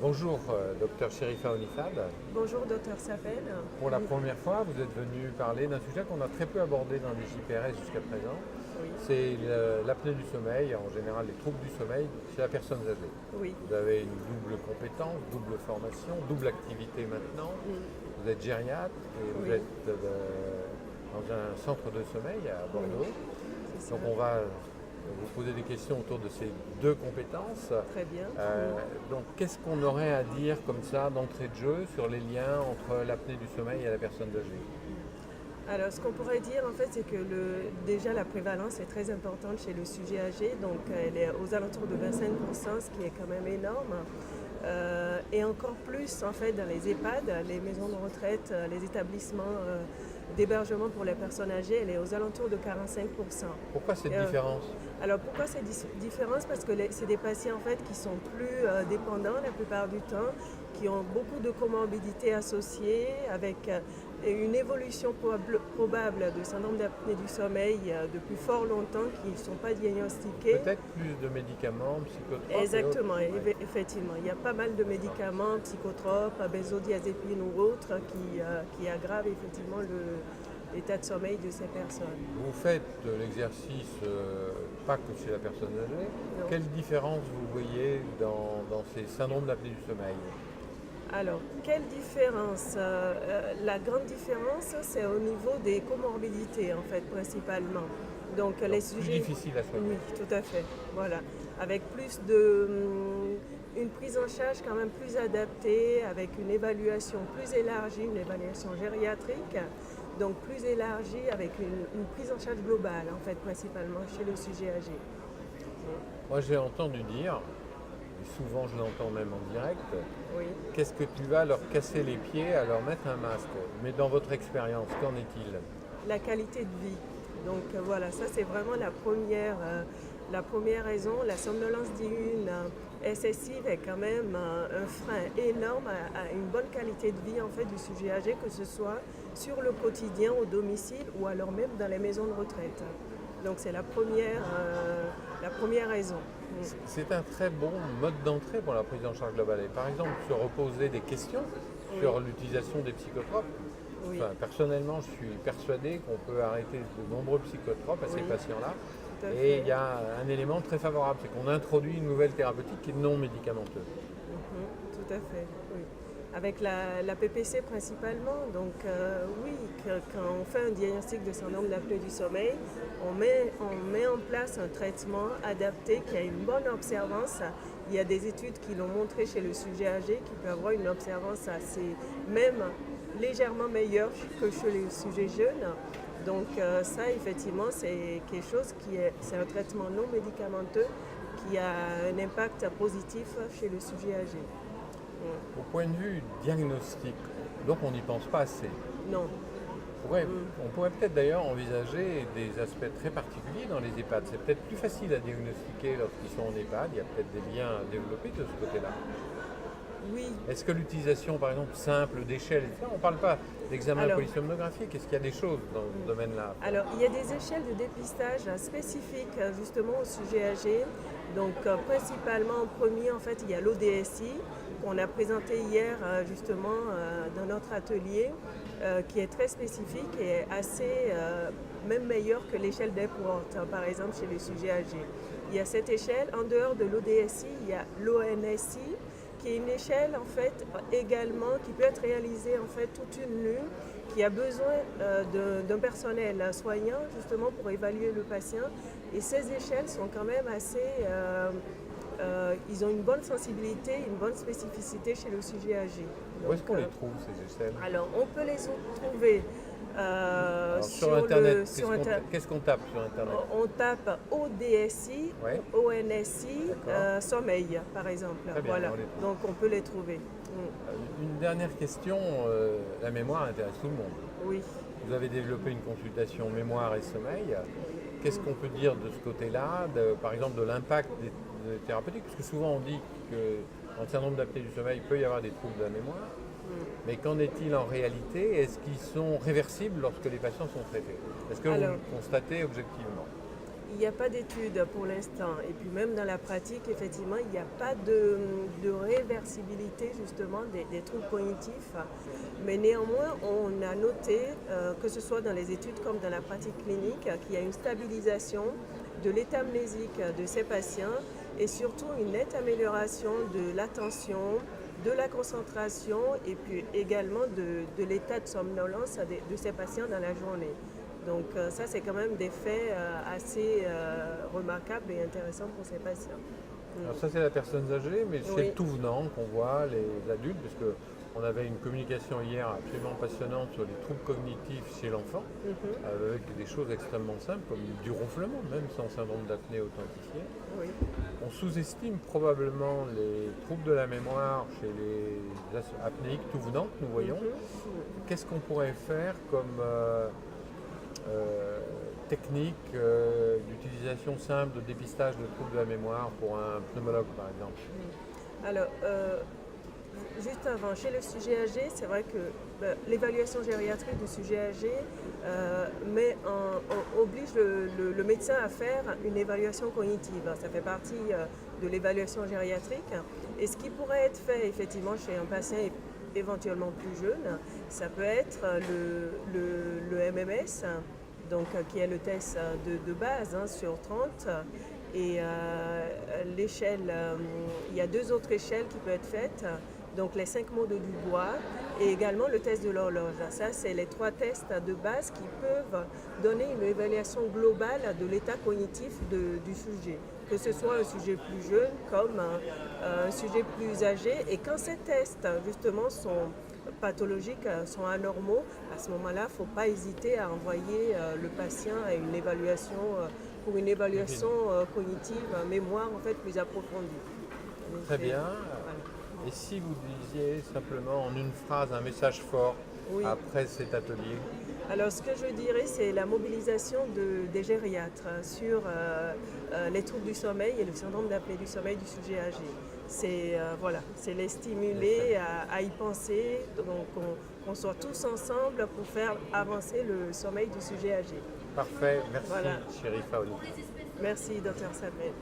Bonjour, docteur Chérifa Onifad. Bonjour, docteur Sapel. Pour la première fois, vous êtes venu parler d'un sujet qu'on a très peu abordé dans les JPRS jusqu'à présent. Oui, C'est l'apnée du sommeil, en général les troubles du sommeil chez la personne âgée. oui, Vous avez une double compétence, double formation, double activité maintenant. Vous êtes gériatre et vous oui, êtes dans un centre de sommeil à Bordeaux. c'est Donc ça. on va vous poser des questions autour de ces deux compétences. Très bien. Donc qu'est-ce qu'on aurait à dire comme ça d'entrée de jeu sur les liens entre l'apnée du sommeil et la personne âgée? Alors, ce qu'on pourrait dire, en fait, c'est que déjà la prévalence est très importante chez le sujet âgé, donc elle est aux alentours de 25%, ce qui est quand même énorme. Et encore plus, en fait, dans les EHPAD, les maisons de retraite, les établissements d'hébergement pour les personnes âgées, elle est aux alentours de 45%. Pourquoi cette Euh, différence? Alors pourquoi cette différence? Parce que c'est des patients en fait qui sont plus dépendants la plupart du temps, qui ont beaucoup de comorbidités associées, avec une évolution probable de syndrome d'apnée du sommeil depuis fort longtemps, qui ne sont pas diagnostiqués. Peut-être plus de médicaments, psychotropes. Exactement, et autres. Ouais. effectivement. Il y a pas mal de médicaments, psychotropes, benzodiazépines ou autres, qui aggravent effectivement l'état de sommeil de ces personnes. Vous faites de l'exercice pas que chez la personne âgée. Non. Quelle différence vous voyez dans ces syndromes d'apnée du sommeil? Alors, quelle différence? La grande différence, c'est au niveau des comorbidités, en fait, principalement. Donc, les Plus sujets... difficile à soigner. Oui, tout à fait. Voilà. Avec plus de... une prise en charge quand même plus adaptée, avec une évaluation plus élargie, une évaluation gériatrique, donc plus élargie, avec une prise en charge globale, en fait, principalement chez le sujet âgé. Moi j'ai entendu dire, et souvent je l'entends même en direct, Oui. qu'est-ce que tu vas leur casser les pieds à leur mettre un masque? Mais dans votre expérience, qu'en est-il? La qualité de vie. Donc voilà, ça c'est vraiment la première raison. La somnolence diurne excessive est quand même un frein énorme à une bonne qualité de vie en fait du sujet âgé, que ce soit sur le quotidien, au domicile ou alors même dans les maisons de retraite. Donc c'est la première raison. C'est un très bon mode d'entrée pour la prise en charge globale. Et par exemple, se reposer des questions sur l'utilisation des psychotropes. Oui, Enfin, personnellement, je suis persuadé qu'on peut arrêter de nombreux psychotropes à ces patients-là. tout à Et fait. il y a un élément très favorable, c'est qu'on introduit une nouvelle thérapeutique qui est non médicamenteuse. Tout à fait, oui. Avec la PPC principalement, donc oui, quand on fait un diagnostic de syndrome d'apnée du sommeil, on met en place un traitement adapté qui a une bonne observance. Il y a des études qui l'ont montré chez le sujet âgé, qui peut avoir une observance assez, même légèrement meilleure que chez les sujets jeunes. Donc ça, effectivement, c'est quelque chose c'est un traitement non médicamenteux qui a un impact positif chez le sujet âgé. Au point de vue diagnostic, donc on n'y pense pas assez. Non. On pourrait peut-être d'ailleurs envisager des aspects très particuliers dans les EHPAD. C'est peut-être plus facile à diagnostiquer lorsqu'ils sont en EHPAD. Il y a peut-être des liens à développer de ce côté-là. Oui. Est-ce que l'utilisation, par exemple, simple d'échelles, on ne parle pas d'examen Alors- polysomnographique, est-ce qu'il y a des choses dans ce domaine-là? Alors, il y a des échelles de dépistage spécifiques justement au sujet âgé. Donc, principalement en premier, en fait, il y a l'ODSI qu'on a présenté hier justement dans notre atelier, qui est très spécifique et assez même meilleur que l'échelle d'Epworth, par exemple, chez les sujets âgés. Il y a cette échelle. En dehors de l'ODSI, il y a l'ONSI, qui est une échelle en fait également qui peut être réalisée en fait toute une nuit, qui a besoin d'un personnel soignant justement pour évaluer le patient. Et ces échelles sont quand même assez, ils ont une bonne sensibilité, une bonne spécificité chez le sujet âgé. Où est-ce qu'on les trouve, ces échelles? Alors on peut les trouver Alors, sur sur Internet, Internet. qu'est-ce qu'on tape sur Internet? On tape ODSI, Ouais. ONSI, D'accord. sommeil par exemple. Très bien, Voilà. on les trouve. Donc on peut les trouver. Une dernière question, la mémoire intéresse tout le monde. Oui. Vous avez développé une consultation mémoire et sommeil. Qu'est-ce qu'on peut dire de ce côté-là, par exemple de l'impact des thérapeutiques? Parce que souvent on dit que dans le syndrome d'apnée du sommeil, il peut y avoir des troubles de la mémoire. Mais qu'en est-il en réalité? Est-ce qu'ils sont réversibles lorsque les patients sont traités? Est-ce que vous Alors- le constatez objectivement? Il n'y a pas d'études pour l'instant. Et puis même dans la pratique, effectivement, il n'y a pas de réversibilité justement des troubles cognitifs. Mais néanmoins, on a noté, que ce soit dans les études comme dans la pratique clinique, qu'il y a une stabilisation de l'état amnésique de ces patients et surtout une nette amélioration de l'attention, de la concentration et puis également de l'état de somnolence de ces patients dans la journée. Donc ça, c'est quand même des faits assez remarquables et intéressants pour ces patients. Alors ça c'est la personne âgée, mais chez Oui. le tout venant qu'on voit, les adultes, parce qu'on avait une communication hier absolument passionnante sur les troubles cognitifs chez l'enfant, avec des choses extrêmement simples comme du ronflement, même sans syndrome d'apnée authentifié. Oui. On sous-estime probablement les troubles de la mémoire chez les apnéiques tout venants que nous voyons. Qu'est-ce qu'on pourrait faire comme technique d'utilisation simple de dépistage de troubles de la mémoire pour un pneumologue par exemple? Alors, juste avant, chez le sujet âgé, c'est vrai que l'évaluation gériatrique du sujet âgé oblige le médecin à faire une évaluation cognitive. Ça fait partie de l'évaluation gériatrique. Et ce qui pourrait être fait effectivement chez un patient éventuellement plus jeune, ça peut être le MMS, donc, qui est le test de base sur 30. Et l'échelle, il y a 2 autres échelles qui peuvent être faites, donc les 5 mots de Dubois et également le test de l'horloge. Ça, c'est les 3 tests de base qui peuvent donner une évaluation globale de l'état cognitif du sujet, que ce soit un sujet plus jeune comme un sujet plus âgé. Et quand ces tests, justement, sont pathologiques, sont anormaux, à ce moment-là, il ne faut pas hésiter à envoyer le patient à une évaluation pour une évaluation cognitive, mémoire en fait plus approfondie. Très bien. Et si vous disiez simplement en une phrase un message fort après cet atelier? Alors ce que je dirais, c'est la mobilisation des gériatres sur les troubles du sommeil et le syndrome d'apnée du sommeil du sujet âgé. C'est les stimuler à y penser, donc qu'on soit tous ensemble pour faire avancer le sommeil du sujet âgé. Parfait, merci Chérifa Oli. Merci Dr Samuel.